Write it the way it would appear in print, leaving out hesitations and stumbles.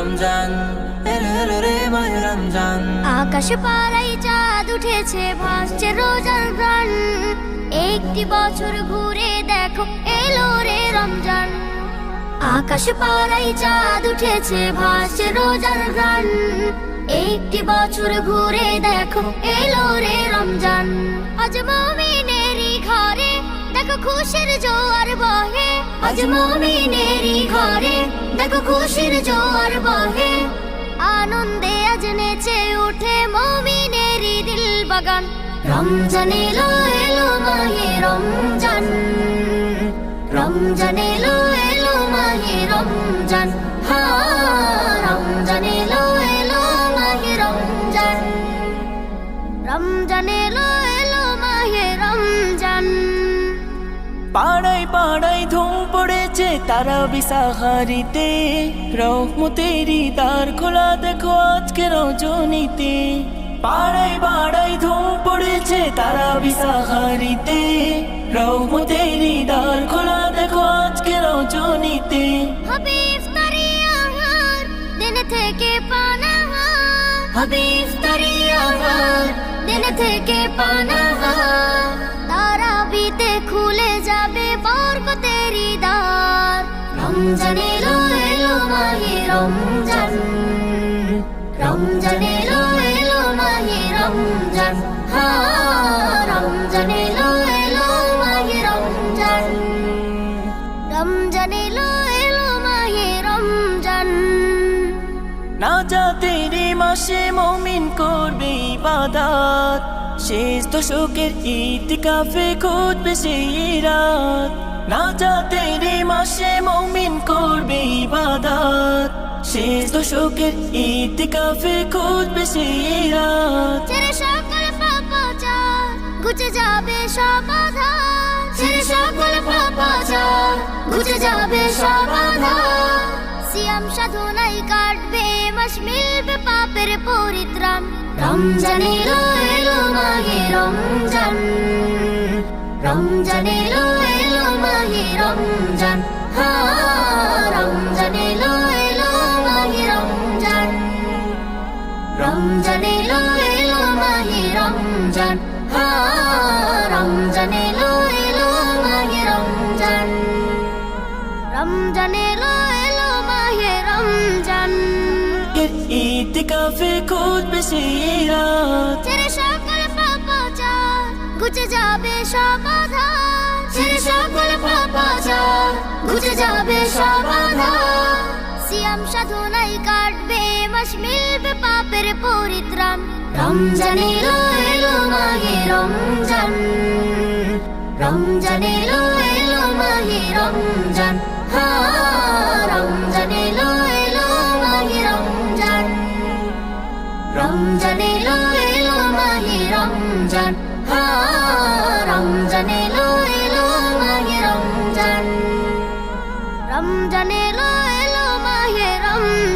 রমজান, এলো এলো রে মাহে রমজান। আকাশ পাড়ায় চাঁদ উঠেছে, ভাসছে রোজার গান। একটি বছর ঘুরে দেখো, এলো রে রমজান। আকাশ পাড়ায় চাঁদ উঠেছে, ভাসছে রোজার গান। একটি বছর ঘুরে দেখো, এলো রে রমজান। আজ মুমিনেরই ঘরে দেখো খুশির জোয়ার বহে। আজ মুমিনেরই ঘরে দেখো খুশির জোয়ার বহে। আনন্দে আজ নেচে উঠে মুমিনেরই দিল বাগান। রমজান এলো এলো মাহে রমজান, রমজান এলো এলো মাহে রমজান। রমজান এলো এলো মাহে রমজান, রমজান এলো এলো মাহে রমজান। পাড়ায় পাড়ায় ধুম পড়েছে তারাবি সাহারিতে, রহমতেরই দ্বার খোলা দেখো আজকে রজনীতে। পাড়ায় পাড়ায় ধুম পড়েছে তারাবি সাহারিতে, রহমতেরই দ্বার খোলা দেখো আজকে রজনীতে। হবে ইফতারি আহার, দিন থেকে পানাহার। হবে ইফতারি আহার, দিন থেকে পানাহার। তারাবিতে খুলে যাবে বরকতেরই দ্বার। রমজান এলো এলো মাহে রমজান, রমজান এলো এলো মাহে রমজান। রমজান এলো এলো মাহে রমজান, রমজান এলো এলো মাহে রমজান। নাজাতের মাসে মুমিন করবে ইবাদত, শেষ দশকের ইতিকাফে খুঁজবে সেই রাত। নাজাতের মাসে মুমিন করবে ইবাদত, শেষ দশকের ইতিকাফে খুঁজবে সেই রাত। ছেড়ে সকল পাপাচার ঘুচে যাবে সব আধার। ছেড়ে সকল পাপাচার ঘুচে যাবে সব আধার। সিয়াম সাধনায় কাটবে মাস, মিলবে পাপের পরিত্রাণ। রমজান এলো এলো মাহে রমজান, রমজান এলো এলো মাহে রমজান। রমজান এলো এলো মাহে রমজান, রমজান এলো এলো মাহে রমজান। রমজান এলো এলো মাহে রমজান, রমজান এলো এলো মাহে রমজান। ইতিকাফে খুঁজবে সেই রাত। ছেড়ে সকল পাপাচার ঘুচে যাবে সব আধার। ছেড়ে সকল পাপাচার ঘুচে যাবে সব আধার। সিয়াম সাধনায় কাটবে মাস, মিলবে পাপের পরিত্রাণ। রমজান এলো এলো মাহে রমজান, রমজান এলো এলো মাহে রমজান। রমজান এলো এলো মাহে রমজান, রমজান এলো এলো মাহে রমজান। রমজান এলো এলো মাহে রমজান, রমজান এলো এলো মাহে রমজান।